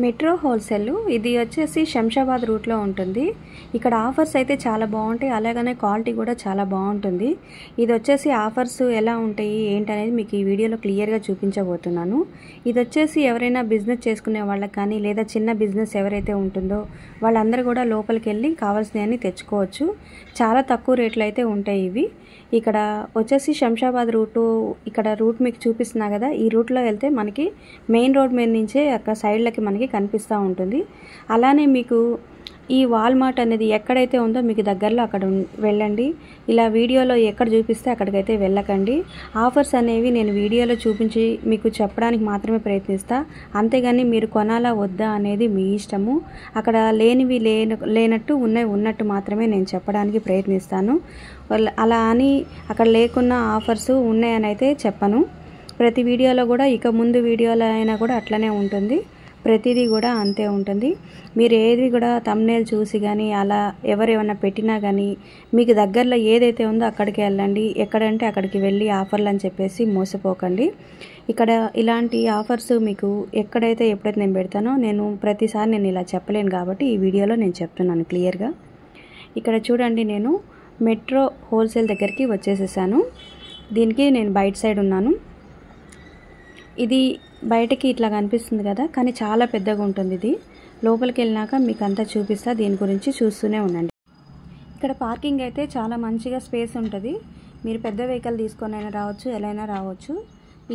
Metro wholesale ఇది వచ్చేసి శంషాబాద్ రూట్లో ఉంటుంది. ఇక్కడ ఆఫర్స్ అయితే చాలా బాగుంటాయి, అలాగనే క్వాలిటీ కూడా చాలా బాగుంటుంది. ఇది వచ్చేసి ఆఫర్స్ ఎలా ఉంటాయి ఏంటనేది మీకు ఈ వీడియోలో క్లియర్గా చూపించబోతున్నాను. ఇది వచ్చేసి ఎవరైనా బిజినెస్ చేసుకునే వాళ్ళకి కానీ లేదా చిన్న బిజినెస్ ఎవరైతే ఉంటుందో వాళ్ళందరూ కూడా లోపలికి వెళ్ళి కావాల్సినవన్నీ తెచ్చుకోవచ్చు. చాలా తక్కువ రేట్లు అయితే ఉంటాయి ఇవి. ఇక్కడ వచ్చేసి శంషాబాద్ రూటు, ఇక్కడ రూట్ మీకు చూపిస్తున్నా కదా, ఈ రూట్లో వెళ్తే మనకి మెయిన్ రోడ్ మీద నుంచే అక్కడ సైడ్లకి మనకి కనిపిస్తూ ఉంటుంది. అలానే మీకు ఈ వాల్మార్ట్ అనేది ఎక్కడైతే ఉందో మీకు దగ్గరలో అక్కడ వెళ్ళండి. ఇలా వీడియోలో ఎక్కడ చూపిస్తే అక్కడికైతే వెళ్ళకండి. ఆఫర్స్ అనేవి నేను వీడియోలో చూపించి మీకు చెప్పడానికి మాత్రమే ప్రయత్నిస్తా, అంతేగాని మీరు కొనాలా వద్దా అనేది మీ ఇష్టము. అక్కడ లేనివి లేనట్టు ఉన్నట్టు మాత్రమే నేను చెప్పడానికి ప్రయత్నిస్తాను. అలా అని అక్కడ లేకున్న ఆఫర్స్ ఉన్నాయని అయితే చెప్పను. ప్రతి వీడియోలో కూడా ఇక ముందు వీడియోలో అయినా కూడా అట్లనే ఉంటుంది, ప్రతిదీ కూడా అంతే ఉంటుంది. మీరు ఏది కూడా థంబ్నెయిల్ చూసి కానీ అలా ఎవరేమన్నా పెట్టినా కానీ మీకు దగ్గరలో ఏదైతే ఉందో అక్కడికి వెళ్ళండి. ఎక్కడంటే అక్కడికి వెళ్ళి ఆఫర్లు అని చెప్పేసి మోసపోకండి. ఇక్కడ ఇలాంటి ఆఫర్స్ మీకు ఎక్కడైతే ఎప్పుడైతే నేను పెడతానో నేను ప్రతిసారి నేను ఇలా చెప్పలేను కాబట్టి ఈ వీడియోలో నేను చెప్తున్నాను క్లియర్గా. ఇక్కడ చూడండి, నేను మెట్రో హోల్సేల్ దగ్గరికి వచ్చేసేసాను. దీనికి నేను బయట సైడ్ ఉన్నాను. ఇది బయటకి ఇట్లా కనిపిస్తుంది కదా, కానీ చాలా పెద్దగా ఉంటుంది. ఇది లోపలికి వెళ్ళినాక మీకు అంతా చూపిస్తా, దీని గురించి చూస్తూనే ఉండండి. ఇక్కడ పార్కింగ్ అయితే చాలా మంచిగా స్పేస్ ఉంటుంది. మీరు పెద్ద వెహికల్ తీసుకొనైనా రావచ్చు, ఎలా అయినా రావచ్చు.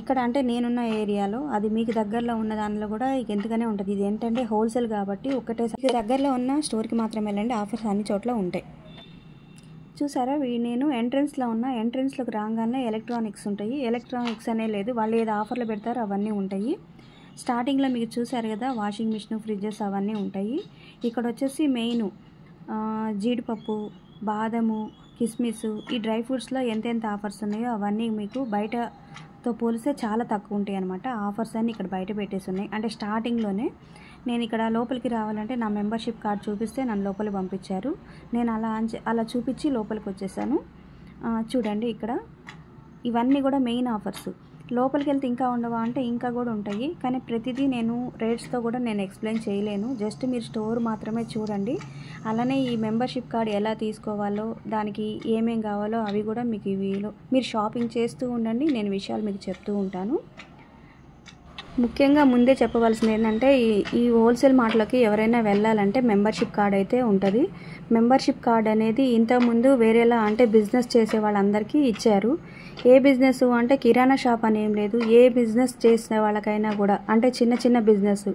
ఇక్కడ అంటే నేనున్న ఏరియాలో, అది మీకు దగ్గరలో ఉన్న దానిలో కూడా ఎంతగానే ఉంటుంది. ఇది ఏంటంటే హోల్సేల్ కాబట్టి ఒకటేసారి దగ్గరలో ఉన్న స్టోర్కి మాత్రం వెళ్ళండి, ఆఫర్స్ అన్ని చోట్ల ఉంటాయి. చూసారా, నేను ఎంట్రన్స్లో ఉన్న, ఎంట్రన్స్లోకి రాగానే ఎలక్ట్రానిక్స్ ఉంటాయి. ఎలక్ట్రానిక్స్ అనే లేదు, వాళ్ళు ఏదో ఆఫర్లు పెడతారో అవన్నీ ఉంటాయి. స్టార్టింగ్లో మీకు చూసారు కదా, వాషింగ్ మిషన్, ఫ్రిడ్జెస్ అవన్నీ ఉంటాయి. ఇక్కడ వచ్చేసి మెయిన్ జీడిపప్పు, బాదము, కిస్మిస్, ఈ డ్రై ఫ్రూట్స్లో ఎంతెంత ఆఫర్స్ ఉన్నాయో అవన్నీ మీకు బయటతో పోలిస్తే చాలా తక్కువ ఉంటాయి అన్నమాట. ఆఫర్స్ అన్నీ ఇక్కడ బయట పెట్టేసి ఉన్నాయి. అంటే స్టార్టింగ్లోనే నేను ఇక్కడ లోపలికి రావాలంటే నా మెంబర్షిప్ కార్డ్ చూపిస్తే నన్ను లోపలికి పంపించారు. నేను అలా చూపించి లోపలికి వచ్చేసాను. చూడండి, ఇక్కడ ఇవన్నీ కూడా మెయిన్ ఆఫర్స్. లోపలికి వెళ్తే ఇంకా ఉండవా అంటే ఇంకా కూడా ఉంటాయి, కానీ ప్రతిదీ నేను రేట్స్తో కూడా నేను ఎక్స్ప్లెయిన్ చేయలేను. జస్ట్ మీరు స్టోర్ మాత్రమే చూడండి. అలానే ఈ మెంబర్షిప్ కార్డ్ ఎలా తీసుకోవాలో, దానికి ఏమేం కావాలో అవి కూడా మీకు ఇవిలో మీరు షాపింగ్ చేస్తూ ఉండండి, నేను విషయాలు మీకు చెప్తూ ఉంటాను. ముఖ్యంగా ముందే చెప్పవలసింది ఏంటంటే, ఈ హోల్సేల్ మార్ట్లోకి ఎవరైనా వెళ్ళాలంటే మెంబర్షిప్ కార్డ్ అయితే ఉంటుంది. మెంబర్షిప్ కార్డ్ అనేది ఇంతకుముందు వేరేలా అంటే బిజినెస్ చేసే వాళ్ళందరికీ ఇచ్చారు. ఏ బిజినెస్ అంటే కిరాణా షాప్ అని ఏం లేదు, ఏ బిజినెస్ చేసే వాళ్ళకైనా కూడా, అంటే చిన్న చిన్న బిజినెస్,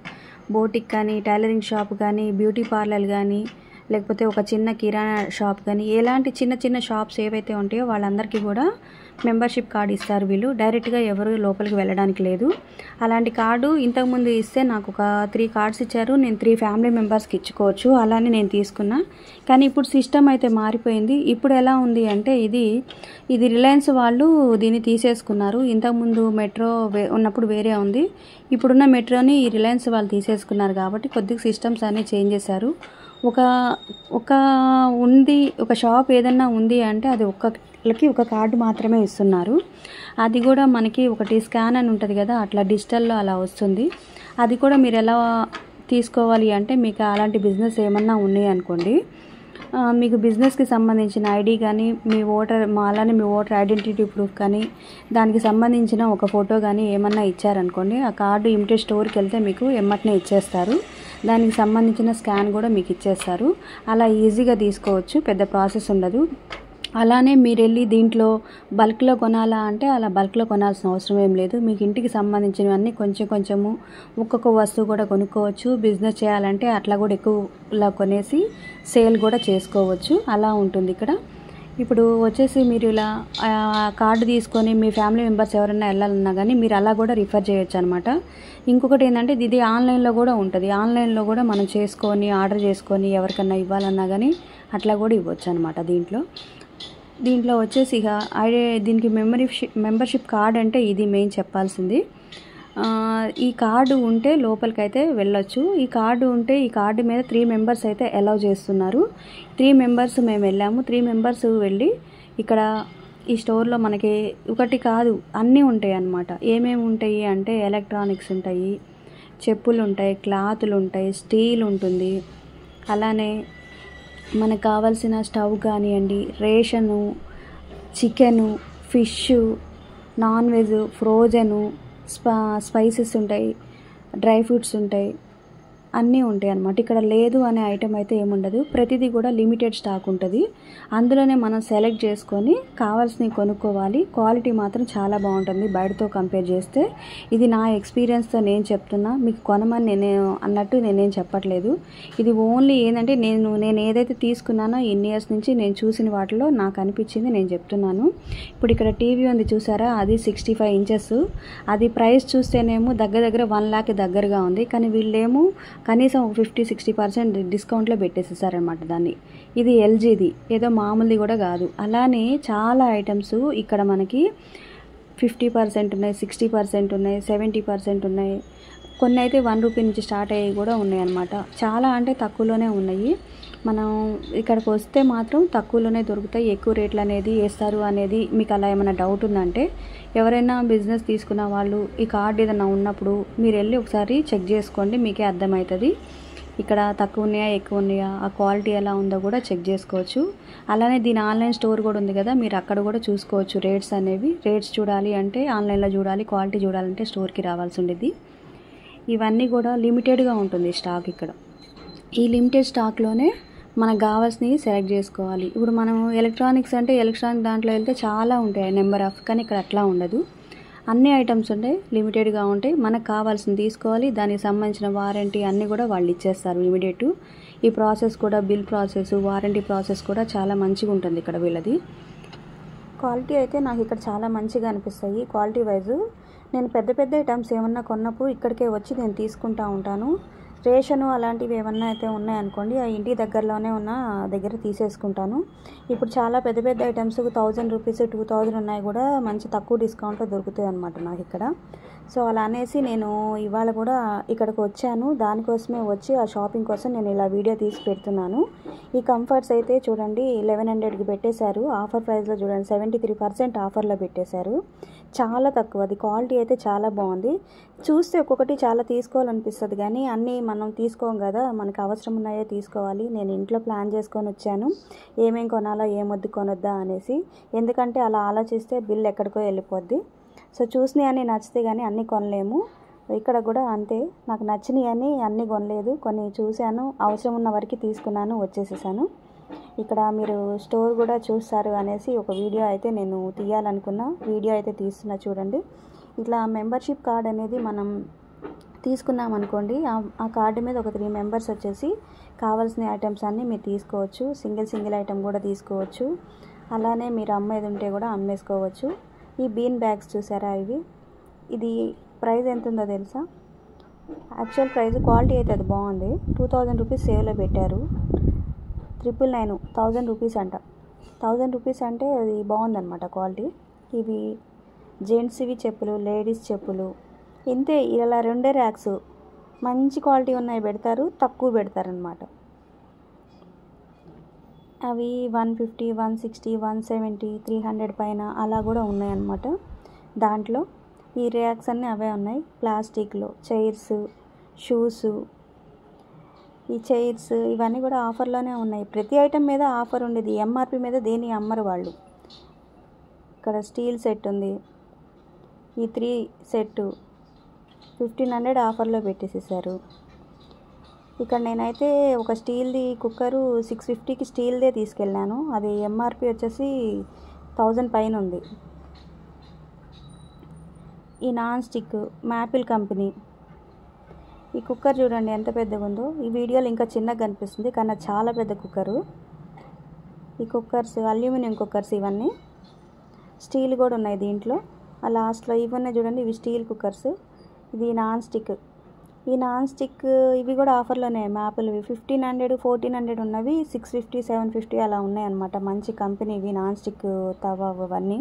బోటిక్ కానీ, టైలరింగ్ షాప్ కానీ, బ్యూటీ పార్లర్ కానీ, లేకపోతే ఒక చిన్న కిరాణా షాప్ కానీ, ఎలాంటి చిన్న చిన్న షాప్స్ ఏవైతే ఉంటాయో వాళ్ళందరికీ కూడా మెంబర్షిప్ కార్డు ఇస్తారు వీళ్ళు. డైరెక్ట్గా ఎవరు లోపలికి వెళ్ళడానికి లేదు. అలాంటి కార్డు ఇంతకుముందు ఇస్తే నాకు ఒక 3 కార్డ్స్ ఇచ్చారు. నేను 3 ఫ్యామిలీ మెంబర్స్కి ఇచ్చుకోవచ్చు, అలానే నేను తీసుకున్నా. కానీ ఇప్పుడు సిస్టమ్ అయితే మారిపోయింది. ఇప్పుడు ఎలా ఉంది అంటే, ఇది రిలయన్స్ వాళ్ళు దీన్ని తీసేసుకున్నారు. ఇంతకుముందు మెట్రో ఉన్నప్పుడు వేరే ఉంది, ఇప్పుడున్న మెట్రోని ఈ రిలయన్స్ వాళ్ళు తీసేసుకున్నారు కాబట్టి కొద్దిగా సిస్టమ్స్ అన్నీ చేంజ్ చేశారు. ఒక షాప్ ఏదన్నా ఉంది అంటే అది ఒక్కరికి ఒక కార్డు మాత్రమే ఇస్తున్నారు. అది కూడా మనకి ఒకటి స్కాన్ అని ఉంటుంది కదా, అట్లా డిజిటల్లో అలా వస్తుంది. అది కూడా మీరు ఎలా తీసుకోవాలి అంటే, మీకు అలాంటి బిజినెస్ ఏమన్నా ఉన్నాయి అనుకోండి, మీకు బిజినెస్కి సంబంధించిన ఐడి కానీ, అలానే మీ ఓటర్ ఐడెంటిటీ ప్రూఫ్ కానీ, దానికి సంబంధించిన ఒక ఫోటో కానీ ఏమన్నా ఇచ్చారనుకోండి, ఆ కార్డు ఇమిటేట్ స్టోర్కి వెళ్తే మీకు ఎమ్మటనే ఇచ్చేస్తారు. దానికి సంబంధించిన స్కాన్ కూడా మీకు ఇచ్చేస్తారు. అలా ఈజీగా తీసుకోవచ్చు, పెద్ద ప్రాసెస్ ఉండదు. అలానే మీరు వెళ్ళి దీంట్లో బల్క్లో కొనాలా అంటే అలా బల్క్లో కొనాల్సిన అవసరం ఏం లేదు. మీకు ఇంటికి సంబంధించినవన్నీ కొంచెము ఒక్కొక్క వస్తువు కూడా కొనుక్కోవచ్చు. బిజినెస్ చేయాలంటే అట్లా కూడా ఎక్కువలా కొనేసి సేల్ కూడా చేసుకోవచ్చు, అలా ఉంటుంది ఇక్కడ. ఇప్పుడు వచ్చేసి మీరు ఇలా కార్డు తీసుకొని మీ ఫ్యామిలీ మెంబర్స్ ఎవరైనా వెళ్ళాలన్నా కానీ మీరు అలా కూడా రిఫర్ చేయొచ్చు అనమాట. ఇంకొకటి ఏంటంటే, ఇది ఆన్లైన్లో కూడా ఉంటుంది. ఆన్లైన్లో కూడా మనం ఆర్డర్ చేసుకొని ఎవరికన్నా ఇవ్వాలన్నా కానీ అట్లా కూడా ఇవ్వచ్చు అనమాట. దీంట్లో వచ్చేసి ఇక దీనికి మెంబర్షిప్ కార్డ్ అంటే ఇది మెయిన్ చెప్పాల్సింది. ఈ కార్డు ఉంటే లోపలికైతే వెళ్ళొచ్చు. ఈ కార్డు ఉంటే ఈ కార్డు మీద 3 మెంబర్స్ అయితే అలౌ చేస్తున్నారు. 3 మెంబర్స్ మేము వెళ్ళాము. 3 మెంబర్స్ వెళ్ళి ఇక్కడ ఈ స్టోర్లో మనకి ఒకటి కాదు అన్నీ ఉంటాయి అన్నమాట. ఏమేమి ఉంటాయి అంటే ఎలక్ట్రానిక్స్ ఉంటాయి, చెప్పులు ఉంటాయి, క్లాతులు ఉంటాయి, స్టీల్ ఉంటుంది. అలానే మనకు కావాల్సిన స్టవ్ కానివ్వండి, ration, chicken, fish, non veg, frozen, spices ఉంటాయి, డ్రై ఫ్రూట్స్ ఉంటాయి, అన్నీ ఉంటాయి అన్నమాట. ఇక్కడ లేదు అనే ఐటెం అయితే ఏముండదు. ప్రతిదీ కూడా లిమిటెడ్ స్టాక్ ఉంటుంది. అందులోనే మనం సెలెక్ట్ చేసుకొని కావాల్సినవి కొనుక్కోవాలి. క్వాలిటీ మాత్రం చాలా బాగుంటుంది బయటతో కంపేర్ చేస్తే. ఇది నా ఎక్స్పీరియన్స్తో నేను చెప్తున్నా, మీకు కొనమని అన్నట్టు నేనేం చెప్పట్లేదు. ఇది ఓన్లీ ఏంటంటే నేను ఏదైతే తీసుకున్నానో ఇన్ని ఇయర్స్ నుంచి నేను చూసిన వాటిలో నాకు అనిపించింది నేను చెప్తున్నాను. ఇప్పుడు ఇక్కడ టీవీ ఉంది చూసారా, అది 65 ఇంచెస్. అది ప్రైస్ చూస్తేనేమో దగ్గర 1 lakh దగ్గరగా ఉంది. కానీ వీళ్ళేమో కనీసం 50-60% డిస్కౌంట్లో పెట్టేసేసారనమాట దాన్ని. ఇది ఎల్జీది, ఏదో మామూలుది కూడా కాదు. అలానే చాలా ఐటమ్స్ ఇక్కడ మనకి 50% ఉన్నాయి, 60% ఉన్నాయి, 70% ఉన్నాయి. కొన్ని అయితే 1 రూపీ నుంచి స్టార్ట్ అయ్యి కూడా ఉన్నాయి అన్నమాట. చాలా అంటే తక్కువలోనే ఉన్నాయి. మనం ఇక్కడికి వస్తే మాత్రం తక్కువలోనే దొరుకుతాయి. ఎక్కువ రేట్లు అనేది వేస్తారు అనేది మీకు అలా ఏమైనా డౌట్ ఉందంటే, ఎవరైనా బిజినెస్ తీసుకున్న వాళ్ళు ఈ కార్డు ఏదైనా ఉన్నప్పుడు మీరు వెళ్ళి ఒకసారి చెక్ చేసుకోండి, మీకే అర్థమవుతుంది. ఇక్కడ తక్కువ ఉన్నాయా, ఎక్కువ ఉన్నాయా, ఆ క్వాలిటీ ఎలా ఉందో కూడా చెక్ చేసుకోవచ్చు. అలానే దీని ఆన్లైన్ స్టోర్ కూడా ఉంది కదా, మీరు అక్కడ కూడా చూసుకోవచ్చు రేట్స్ అనేవి. రేట్స్ చూడాలి అంటే ఆన్లైన్లో చూడాలి, క్వాలిటీ చూడాలంటే స్టోర్కి రావాల్సి ఉండేది. ఇవన్నీ కూడా లిమిటెడ్గా ఉంటుంది స్టాక్ ఇక్కడ. ఈ లిమిటెడ్ స్టాక్లోనే మనకు కావాల్సినవి సెలెక్ట్ చేసుకోవాలి. ఇప్పుడు మనం ఎలక్ట్రానిక్స్ అంటే ఎలక్ట్రానిక్ దాంట్లో వెళ్తే చాలా ఉంటాయి నెంబర్ ఆఫ్, కానీ ఇక్కడ అట్లా ఉండదు. అన్ని ఐటమ్స్ ఉంటాయి, లిమిటెడ్గా ఉంటాయి. మనకు కావాల్సింది తీసుకోవాలి. దానికి సంబంధించిన వారంటీ అన్నీ కూడా వాళ్ళు ఇచ్చేస్తారు ఇమీడియట్. ఈ ప్రాసెస్ కూడా బిల్ ప్రాసెస్, వారంటీ ప్రాసెస్ కూడా చాలా మంచిగా ఉంటుంది ఇక్కడ వీళ్ళది. క్వాలిటీ అయితే నాకు ఇక్కడ చాలా మంచిగా అనిపిస్తాయి క్వాలిటీ వైజ్. నేను పెద్ద ఐటమ్స్ ఏమన్నా కొన్నప్పుడు ఇక్కడికే వచ్చి నేను తీసుకుంటూ ఉంటాను. రేషను అలాంటివి ఏమన్నా అయితే ఉన్నాయనుకోండి, ఆ ఇంటి దగ్గరలోనే ఉన్న దగ్గర తీసేసుకుంటాను. ఇప్పుడు చాలా పెద్ద ఐటమ్స్ 1000 రూపీస్, 2000 ఉన్నాయి కూడా మంచి తక్కువ డిస్కౌంట్లో దొరుకుతాయి అన్నమాట నాకు ఇక్కడ. సో అలా అనేసి నేను ఇవాళ కూడా ఇక్కడికి వచ్చాను. దానికోసమే వచ్చి ఆ షాపింగ్ కోసం నేను ఇలా వీడియో తీసి పెడుతున్నాను. ఈ కంఫర్ట్స్ అయితే చూడండి 1100కి పెట్టేశారు. ఆఫర్ ప్రైస్లో చూడండి 73% ఆఫర్లో పెట్టేశారు. చాలా తక్కువ, అది క్వాలిటీ అయితే చాలా బాగుంది. చూస్తే ఒక్కొక్కటి చాలా తీసుకోవాలనిపిస్తుంది, కానీ అన్నీ మనం తీసుకోం కదా, మనకు అవసరం ఉన్నాయే తీసుకోవాలి. నేను ఇంట్లో ప్లాన్ చేసుకొని వచ్చాను ఏమేం కొనాలా ఏమొద్దు కొనొద్దా అనేసి. ఎందుకంటే అలా ఆలోచిస్తే బిల్ ఎక్కడికో వెళ్ళిపోద్ది. సో చూసినవి అన్నీ నచ్చితే కానీ అన్నీ కొనలేము. ఇక్కడ కూడా అంతే, నాకు నచ్చినవి అని అన్నీ కొనలేదు, కొన్ని చూశాను, అవసరం ఉన్న వరకు తీసుకున్నాను, వచ్చేసేసాను. ఇక్కడ మీరు స్టోర్ కూడా చూస్తారు అనేసి ఒక వీడియో అయితే నేను తీయాలనుకున్నా, వీడియో అయితే తీస్తున్నా చూడండి. ఇట్లా మెంబర్షిప్ కార్డ్ అనేది మనం తీసుకున్నాం అనుకోండి, ఆ కార్డు మీద ఒక 3 మెంబర్స్ వచ్చేసి కావాల్సిన ఐటమ్స్ అన్నీ మీరు తీసుకోవచ్చు. సింగిల్ ఐటమ్ కూడా తీసుకోవచ్చు. అలానే మీరు అమ్మేది ఉంటే కూడా అమ్మేసుకోవచ్చు. ఈ బీన్ బ్యాగ్స్ చూసారా, ఇది ప్రైస్ ఎంత ఉందో తెలుసా? యాక్చువల్ ప్రైస్ క్వాలిటీ అయితే అది బాగుంది. 2000 రూపీస్ సేవ్లో పెట్టారు. 999, 1000 రూపీస్ అంట. 1000 రూపీస్ అంటే అది బాగుందన్నమాట క్వాలిటీ. ఇవి జెంట్స్వి చెప్పులు, లేడీస్ చెప్పులు, ఇంతే. ఇలా 2 ర్యాక్స్ మంచి క్వాలిటీ ఉన్నాయి పెడతారు, తక్కువ పెడతారనమాట. అవి 150, 160, 170, 300 పైన అలా కూడా ఉన్నాయన్నమాట. దాంట్లో ఈ ర్యాక్స్ అన్నీ అవే ఉన్నాయి. ప్లాస్టిక్లో చైర్స్, షూస్, ఈ చైర్స్ ఇవన్నీ కూడా ఆఫర్లోనే ఉన్నాయి. ప్రతి ఐటెం మీద ఆఫర్ ఉండేది, ఎంఆర్పి మీద దేని అమ్మరు వాళ్ళు. ఇక్కడ స్టీల్ సెట్ ఉంది, ఈ 3 సెట్ 1500 ఆఫర్లో పెట్టేసేసారు. ఇక్కడ నేనైతే ఒక స్టీల్ది కుక్కరు 650కి స్టీల్దే తీసుకెళ్ళాను. అది ఎంఆర్పి వచ్చేసి 1000 పైన ఉంది. ఈ నాన్ స్టిక్ మ్యాపిల్ కంపెనీ ఈ కుక్కర్ చూడండి ఎంత పెద్దగా ఉందో. ఈ వీడియోలో ఇంకా చిన్నగా కనిపిస్తుంది, కానీ చాలా పెద్ద కుక్కరు. ఈ కుక్కర్స్ అల్యూమినియం కుక్కర్స్, ఇవన్నీ స్టీల్ కూడా ఉన్నాయి దీంట్లో. ఆ లాస్ట్లో ఇవన్నీ చూడండి, ఇవి స్టీల్ కుక్కర్స్. ఇది నాన్ స్టిక్. ఈ నాన్ స్టిక్ ఇవి కూడా ఆఫర్లోనే మ్యాపిల్వి 1500, 1400 ఉన్నవి 650, 750 అలా ఉన్నాయి అన్నమాట. మంచి కంపెనీ ఇవి నాన్ స్టిక్ తవా అవన్నీ.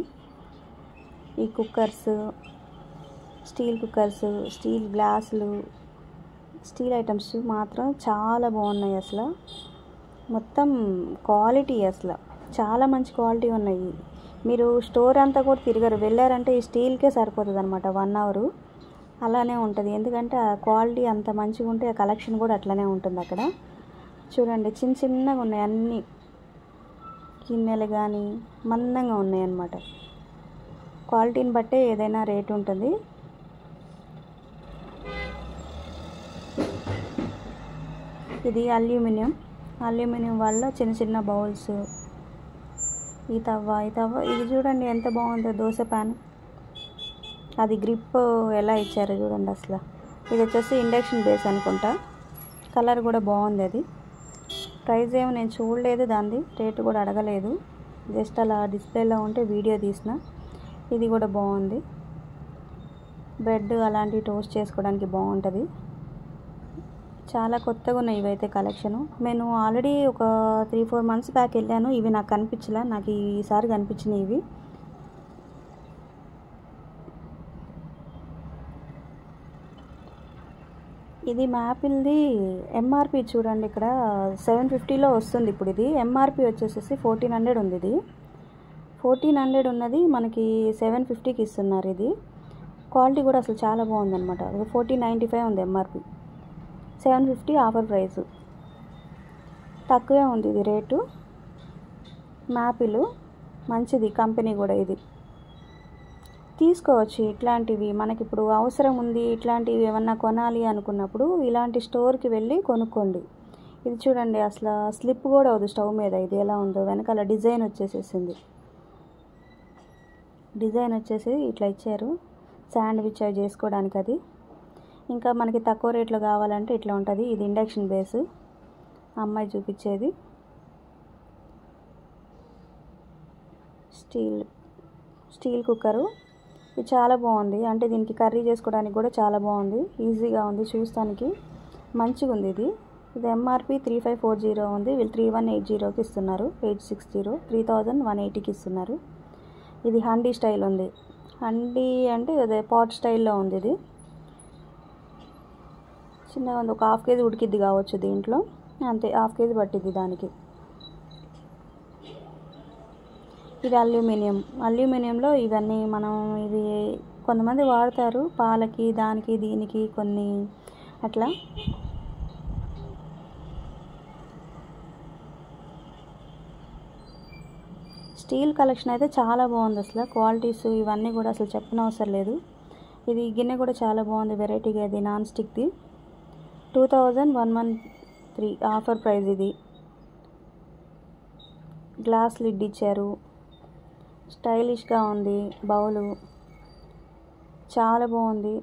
ఈ కుక్కర్స్, స్టీల్ కుక్కర్స్, స్టీల్ గ్లాసులు, స్టీల్ ఐటమ్స్ మాత్రం చాలా బాగున్నాయి. అసలు మొత్తం క్వాలిటీ అసలు చాలా మంచి క్వాలిటీ ఉన్నాయి. మీరు స్టోర్ అంతా కూడా తిరగరు, వెళ్ళారంటే ఈ స్టీల్కే సరిపోతుంది అనమాట 1 అవర్. అలానే ఉంటుంది, ఎందుకంటే ఆ క్వాలిటీ అంత మంచిగా ఉంటే ఆ కలెక్షన్ కూడా అట్లనే ఉంటుంది అక్కడ. చూడండి చిన్న చిన్నగా ఉన్నాయి అన్నీ, గిన్నెలు కానీ మందంగా ఉన్నాయి అన్నమాట. క్వాలిటీని బట్టే ఏదైనా రేట్ ఉంటుంది. ఇది అల్యూమినియం వాళ్ళ చిన్న చిన్న బౌల్స్. ఈ తవ్వ ఇది చూడండి ఎంత బాగుందో, దోశ ప్యాన్. అది గ్రిప్ ఎలా ఇచ్చారో చూడండి అసలు. ఇది వచ్చేసి ఇండక్షన్ బేస్ అనుకుంటా. కలర్ కూడా బాగుంది. అది ప్రైస్ ఏమో నేను చూడలేదు, దాన్ని రేటు కూడా అడగలేదు, జస్ట్ అలా డిస్ప్లేలో ఉంటే వీడియో తీసిన. ఇది కూడా బాగుంది, బ్రెడ్ అలాంటివి టోస్ట్ చేసుకోవడానికి బాగుంటుంది. చాలా కొత్తగా ఉన్నాయి ఇవైతే కలెక్షను. నేను ఆల్రెడీ ఒక 3-4 months బ్యాక్ వెళ్ళాను, ఇవి నాకు కనిపించలే, నాకు ఈసారి కనిపించినాయి ఇవి. ఇది మ్యాపిల్ది ఎంఆర్పి చూడండి, ఇక్కడ 750లో వస్తుంది ఇప్పుడు. ఇది ఎంఆర్పి వచ్చేసి 1400 ఉంది. ఇది 1400 ఉన్నది మనకి 750కి ఇస్తున్నారు. ఇది క్వాలిటీ కూడా అసలు చాలా బాగుందన్నమాట. 1495 ఉంది ఎంఆర్పి, 750 ఆఫర్ ప్రైస్, తక్కువే ఉంది ఇది రేటు. మ్యాపిల్ మంచిది కంపెనీ కూడా, ఇది తీసుకోవచ్చు. ఇట్లాంటివి మనకి ఇప్పుడు అవసరం ఉంది, ఇట్లాంటివి ఏమన్నా కొనాలి అనుకున్నప్పుడు ఇలాంటి స్టోర్కి వెళ్ళి కొనుక్కోండి. ఇది చూడండి అసలు స్లిప్ కూడా అవుతుంది స్టవ్ మీద. ఇది ఎలా ఉందో, వెనకాల డిజైన్ వచ్చేసేసింది. డిజైన్ వచ్చేసి ఇట్లా ఇచ్చారు, శాండ్విచ్ అవి చేసుకోవడానికి. అది ఇంకా మనకి తక్కువ రేట్లో కావాలంటే ఇట్లా ఉంటుంది. ఇది ఇండక్షన్ బేస్, అమ్మాయి చూపించేది. స్టీల్ కుక్కరు, ఇది చాలా బాగుంది. అంటే దీనికి కర్రీ చేసుకోవడానికి కూడా చాలా బాగుంది, ఈజీగా ఉంది, చూస్తానికి మంచిగా ఉంది. ఇది ఎంఆర్పి 3540 ఉంది, వీళ్ళు 3180కి ఇస్తున్నారు. 860, 3180కి ఇస్తున్నారు. ఇది హండీ స్టైల్ ఉంది. హండీ అంటే అదే పాట్ స్టైల్లో ఉంది. ఇది చిన్నగా ఉంది, ఒక 1/2 kg ఉడికిద్ది కావచ్చు దీంట్లో, అంతే 1/2 kg పట్టిద్ది దానికి. ఇది అల్యూమినియంలో ఇవన్నీ మనం ఇది కొంతమంది వాడతారు పాలకి, దానికి దీనికి కొన్ని అట్లా. స్టీల్ కలెక్షన్ అయితే చాలా బాగుంది అసలు. క్వాలిటీస్ ఇవన్నీ కూడా అసలు చెప్పనవసరం లేదు. ఇది గిన్నె కూడా చాలా బాగుంది, వెరైటీగా. ఇది నాన్ స్టిక్ది, 2113 ఆఫర్ ప్రైస్. ఇది గ్లాస్ లిడ్ ఇచ్చారు, స్టైలిష్గా ఉంది. బౌలు చాలా బాగుంది.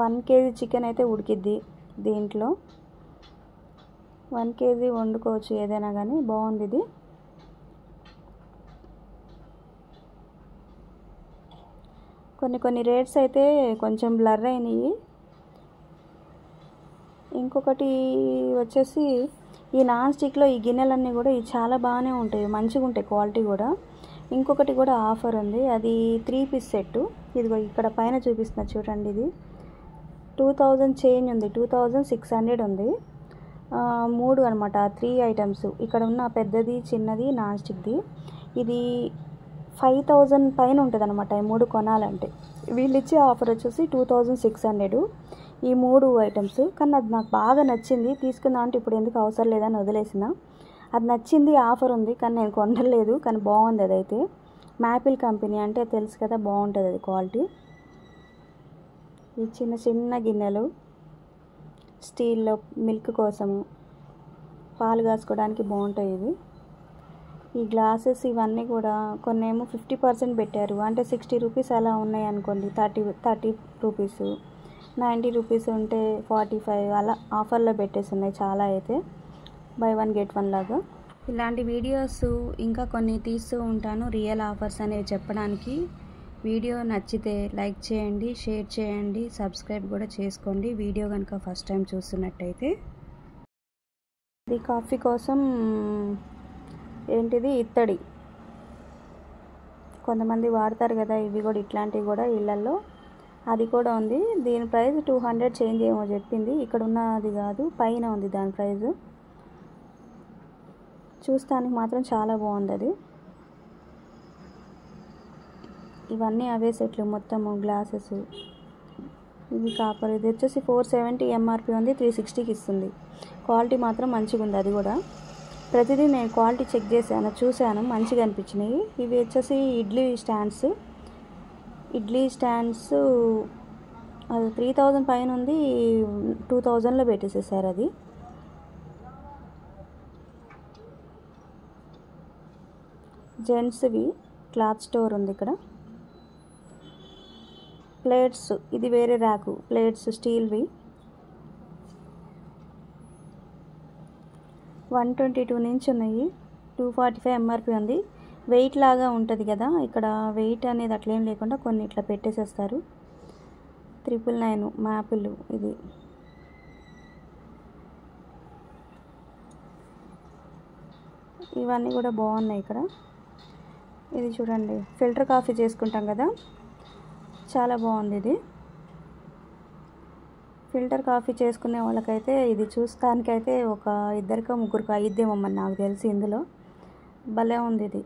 1 kg చికెన్ అయితే ఉడికిద్ది దీంట్లో. 1 kg వండుకోవచ్చు ఏదైనా కానీ, బాగుంది. ఇది కొన్ని రేట్స్ అయితే కొంచెం బ్లర్ అయినాయి. ఇంకొకటి వచ్చేసి ఈ నాన్ స్టిక్లో ఈ గిన్నెలన్నీ కూడా ఇవి చాలా బాగానే ఉంటాయి, మంచిగా ఉంటాయి క్వాలిటీ కూడా. ఇంకొకటి కూడా ఆఫర్ ఉంది, అది 3 piece సెట్. ఇదిగో ఇక్కడ పైన చూపిస్తున్నా చూడండి, ఇది 2000 చేంజ్ ఉంది, 2600 ఉంది. 3 అనమాట, 3 ఐటమ్స్. ఇక్కడ ఉన్న పెద్దది, చిన్నది, నాన్ స్టిక్ది. ఇది 5000 పైన ఉంటుంది అనమాట ఈ 3 కొనాలంటే. వీళ్ళు ఇచ్చే ఆఫర్ వచ్చేసి 2600 ఈ 3 ఐటమ్స్. కానీ అది నాకు బాగా నచ్చింది, తీసుకుందాం అంటే ఇప్పుడు ఎందుకు అవసరం లేదని వదిలేసిన. అది నచ్చింది, ఆఫర్ ఉంది, కానీ నేను కొనలేదు. కానీ బాగుంది. అదైతే మ్యాపిల్ కంపెనీ అంటే తెలుసు కదా, బాగుంటుంది అది క్వాలిటీ. ఈ చిన్న చిన్న గిన్నెలు స్టీల్లో మిల్క్ కోసము, పాలు కాసుకోవడానికి బాగుంటాయి ఇవి. ఈ గ్లాసెస్ ఇవన్నీ కూడా కొన్నేమో 50% పెట్టారు, అంటే 60 రూపీస్ అలా ఉన్నాయి అనుకోండి. 30 రూపీస్, 90 రూపీస్ ఉంటే 45 అలా ఆఫర్లో పెట్టేసి ఉన్నాయి చాలా. అయితే బై 1 get 1 లాగా. ఇలాంటి వీడియోస్ ఇంకా కొన్ని తీస్తూ ఉంటాను, రియల్ ఆఫర్స్ అనేవి చెప్పడానికి. వీడియో నచ్చితే లైక్ చేయండి, షేర్ చేయండి, సబ్స్క్రైబ్ కూడా చేసుకోండి వీడియో కనుక ఫస్ట్ టైం చూస్తున్నట్టయితే. ఇది కాఫీ కోసం ఏంటిది ఇత్తడి, కొంతమంది వాడతారు కదా, ఇవి కూడా ఇట్లాంటివి కూడా ఇళ్ళల్లో. అది కూడా ఉంది. దీని ప్రైస్ 200 చేంజ్ ఏమో చెప్పింది, ఇక్కడ ఉన్నది కాదు, పైన ఉంది దాని ప్రైస్. చూస్తానికి మాత్రం చాలా బాగుంది అది. ఇవన్నీ అవే సెట్లు మొత్తము, గ్లాసెస్ ఇది కాపర్. ఇది వచ్చేసి 470 ఎంఆర్పి ఉంది, 360కి ఇస్తుంది. క్వాలిటీ మాత్రం మంచిగా ఉంది. అది కూడా ప్రతిదీ నేను క్వాలిటీ చెక్ చేశాను, చూశాను, మంచిగా అనిపించినాయి. ఇవి వచ్చేసి ఇడ్లీ స్టాండ్స్ అది 3000 పైన ఉంది, 2000లో పెట్టేసేసారు. అది జెంట్స్వి క్లాత్ స్టోర్ ఉంది ఇక్కడ. ప్లేట్స్, ఇది వేరే ర్యాకు. ప్లేట్స్ స్టీల్వి 122 నుంచి ఉన్నాయి, 245 ఎంఆర్పి ఉంది. వెయిట్ లాగా ఉంటుంది కదా, ఇక్కడ వెయిట్ అనేది అట్లేం లేకుండా కొన్ని ఇట్లా పెట్టేసేస్తారు. 999 మ్యాపులు. ఇది ఇవన్నీ కూడా బాగున్నాయి ఇక్కడ. ఇది చూడండి, ఫిల్టర్ కాఫీ చేసుకుంటాం కదా, చాలా బాగుంది. ఇది ఫిల్టర్ కాఫీ చేసుకునే వాళ్ళకైతే ఇది చూస్తానికైతే ఒక ఇద్దరికో ముగ్గురికో అయిద్దేమమ్మని నాకు తెలిసి. ఇందులో భలే ఉంది. ఇది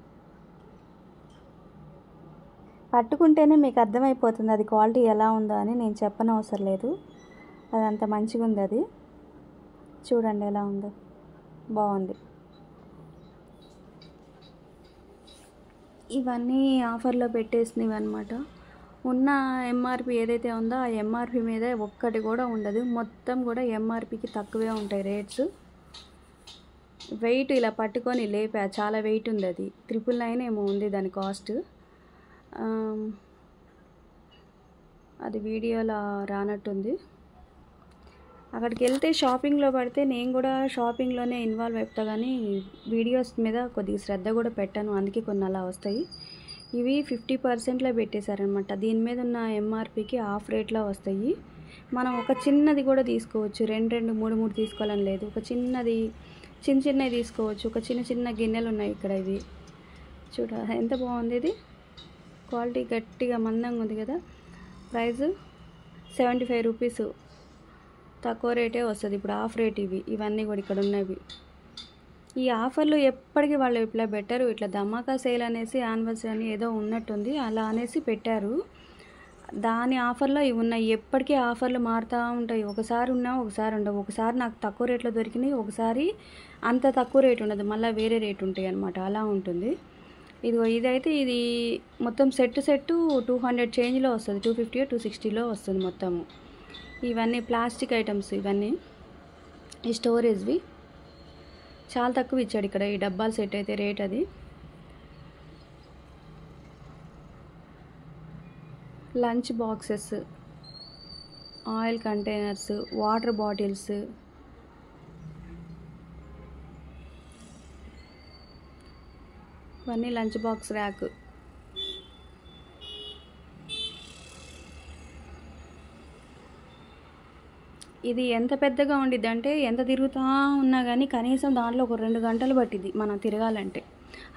పట్టుకుంటేనే మీకు అర్థమైపోతుంది అది క్వాలిటీ ఎలా ఉందో అని. నేను చెప్పనవసరం లేదు, అది అంత మంచిగా ఉంది. అది చూడండి ఎలా ఉందో, బాగుంది. ఇవన్నీ ఆఫర్లో పెట్టేసినవి అనమాట. ఉన్న ఎంఆర్పి ఏదైతే ఉందో ఆ ఎంఆర్పి మీద ఒక్కటి కూడా ఉండదు, మొత్తం కూడా ఎంఆర్పికి తక్కువే ఉంటాయి రేట్స్. వెయిట్ ఇలా పట్టుకొని లేపా, చాలా వెయిట్ ఉంది. అది 999 ఏమో ఉంది దాని కాస్ట్. అది వీడియోలో రానట్టుంది. అక్కడికి వెళ్తే షాపింగ్లో పడితే నేను కూడా షాపింగ్లోనే ఇన్వాల్వ్ అవుతా, కానీ వీడియోస్ మీద కొద్దిగా శ్రద్ధ కూడా పెట్టాను, అందుకే కొన్ని అలా వస్తాయి. ఇవి 50%లో పెట్టేశారనమాట. దీని మీద ఉన్న ఎంఆర్పికి ఆఫ్ రేట్లో వస్తాయి. మనం ఒక చిన్నది కూడా తీసుకోవచ్చు, 2, 3 తీసుకోవాలని లేదు. ఒక చిన్నది, చిన్నవి తీసుకోవచ్చు. ఒక చిన్న గిన్నెలు ఉన్నాయి ఇక్కడ. ఇవి చూడ ఎంత బాగుంది. ఇది క్వాలిటీ గట్టిగా మందంగా ఉంది కదా. ప్రైస్ 75 రూపీస్, తక్కువ రేటే వస్తుంది. ఇప్పుడు ఆఫ్ రేట్ ఇవన్నీ కూడా ఇక్కడ ఉన్నవి. ఈ ఆఫర్లు ఎప్పటికీ వాళ్ళు ఇట్లా పెట్టారు. ఇట్లా ధమాకా సేల్ అనేసి యానివర్సరీ అని ఏదో ఉన్నట్టుంది, అలా అనేసి పెట్టారు. దాని ఆఫర్లో ఇవి ఉన్నాయి. ఎప్పటికీ ఆఫర్లు మారుతూ ఉంటాయి. ఒకసారి ఉన్నా ఒకసారి ఉండవు. ఒకసారి నాకు తక్కువ రేట్లో దొరికినాయి, ఒకసారి అంత తక్కువ రేటు ఉండదు, మళ్ళీ వేరే రేటు ఉంటాయి అనమాట. అలా ఉంటుంది. ఇదైతే ఇది మొత్తం సెట్ 200 చేంజ్లో వస్తుంది, 250 260లో వస్తుంది మొత్తము. ఇవన్నీ ప్లాస్టిక్ ఐటమ్స్. ఇవన్నీ ఈ స్టోరేజ్వి చాలా తక్కువ ఇచ్చాడు ఇక్కడ. ఈ డబ్బాల సెట్ అయితే రేట్ అది. Lunch boxes, oil containers, water bottles, ఇవన్నీ లంచ్ బాక్స్ ర్యాక్. ఇది ఎంత పెద్దగా ఉండిద్ది అంటే ఎంత తిరుగుతూ ఉన్నా కానీ కనీసం దాంట్లో ఒక 2 గంటలు పట్టిద్ది మనం తిరగాలంటే,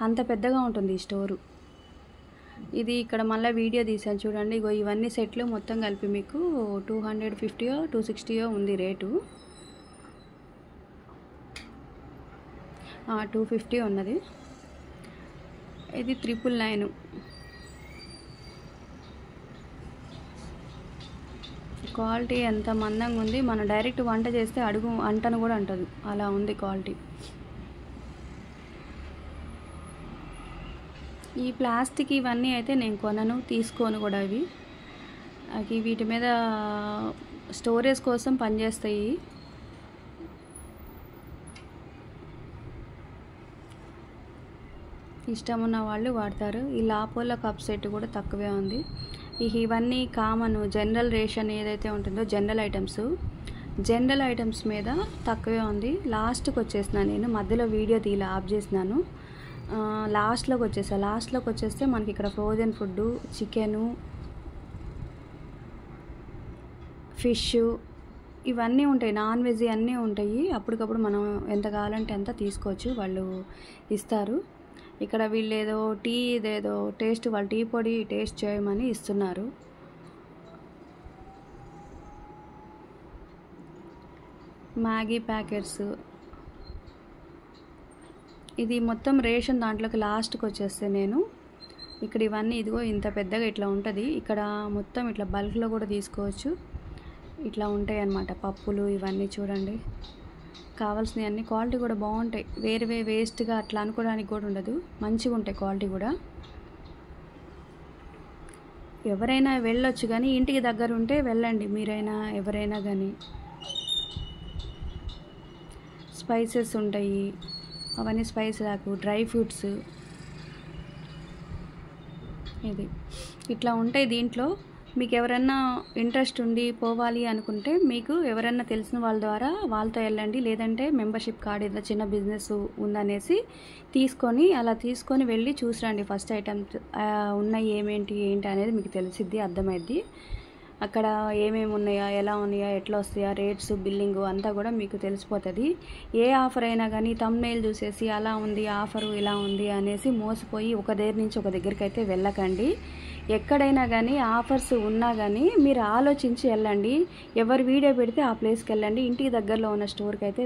అంత పెద్దగా ఉంటుంది ఈ స్టోరు. ఇది ఇక్కడ మళ్ళీ వీడియో తీసాను చూడండి. ఇవన్నీ సెట్లు మొత్తం కలిపి మీకు 250 260 ఉంది రేటు. 250 ఉన్నది. ఇది 999. క్వాలిటీ ఎంత మందంగా ఉంది. మనం డైరెక్ట్ వంట చేస్తే అడుగు అంటను కూడా అంటదు, అలా ఉంది క్వాలిటీ. ఈ ప్లాస్టిక్ ఇవన్నీ అయితే నేను కొనను, తీసుకోను కూడా. అవి వీటి మీద స్టోరేజ్ కోసం పనిచేస్తాయి. ఇష్టం ఉన్న వాళ్ళు వాడతారు. ఈ లాపోలో కప్ సెట్ కూడా తక్కువే ఉంది. ఇవన్నీ కామన్ జనరల్ రేషన్ ఏదైతే ఉంటుందో జనరల్ ఐటమ్స్ మీద తక్కువే ఉంది. లాస్ట్కి వచ్చేసినా, నేను మధ్యలో వీడియో తీలా ఆఫ్ చేసినాను, లాస్ట్లోకి వచ్చేస్తే మనకి ఇక్కడ ఫ్రోజన్ ఫుడ్, చికెను, ఫిష్ ఇవన్నీ ఉంటాయి, నాన్ వెజ్ అన్నీ ఉంటాయి. అప్పటికప్పుడు మనం ఎంత కావాలంటే అంత తీసుకోవచ్చు, వాళ్ళు ఇస్తారు. ఇక్కడ వీళ్ళు ఏదో ఇదేదో టేస్ట్, వాళ్ళు టీ పొడి టేస్ట్ చేయమని ఇస్తున్నారు. Maggi packets. ఇది మొత్తం రేషన్ దాంట్లోకి లాస్ట్కి వచ్చేస్తే నేను ఇక్కడ ఇవన్నీ ఇంత పెద్దగా ఇట్లా ఉంటుంది. ఇక్కడ మొత్తం ఇట్లా బల్క్లో కూడా తీసుకోవచ్చు. ఇట్లా ఉంటాయి అన్నమాట పప్పులు ఇవన్నీ చూడండి. కావాల్సినవి అన్ని క్వాలిటీ కూడా బాగుంటాయి. వేరే వేస్ట్గా అట్లా అనుకోవడానికి కూడా ఉండదు, మంచిగా ఉంటాయి క్వాలిటీ కూడా. ఎవరైనా వెళ్ళొచ్చు కానీ ఇంటికి దగ్గర ఉంటే వెళ్ళండి మీరైనా ఎవరైనా కానీ. స్పైసెస్ ఉంటాయి, అవన్నీ స్పైస్ ఆకు, డ్రై ఫ్రూట్స్, ఇది ఇట్లా ఉంటాయి దీంట్లో. మీకు ఎవరన్నా ఇంట్రెస్ట్ ఉండి పోవాలి అనుకుంటే మీకు ఎవరన్నా తెలిసిన వాళ్ళ ద్వారా వాళ్ళతో వెళ్ళండి. లేదంటే మెంబర్షిప్ కార్డ్ ఏదైనా చిన్న బిజినెస్ ఉందనేసి అలా తీసుకొని వెళ్ళి చూసిరండి. ఫస్ట్ ఐటమ్స్ ఉన్నాయి ఏంటి అనేది మీకు తెలిసిద్ది, అర్థమైద్ది. అక్కడ ఏమేమి ఉన్నాయా, ఎలా ఉన్నాయా, ఎట్లా వస్తాయా, రేట్స్, బిల్లింగ్ అంతా కూడా మీకు తెలిసిపోతుంది. ఏ ఆఫర్ అయినా కానీ థంబ్నెయిల్ చూసేసి అలా ఉంది ఆఫరు ఇలా ఉంది అనేసి మోసపోయి ఒక దగ్గర నుంచి ఒక దగ్గరికి అయితే వెళ్ళకండి. ఎక్కడైనా కానీ ఆఫర్స్ ఉన్నా కానీ మీరు ఆలోచించి వెళ్ళండి. ఎవరు వీడియో పెడితే ఆ ప్లేస్కి వెళ్ళండి. ఇంటికి దగ్గరలో ఉన్న స్టోర్కి అయితే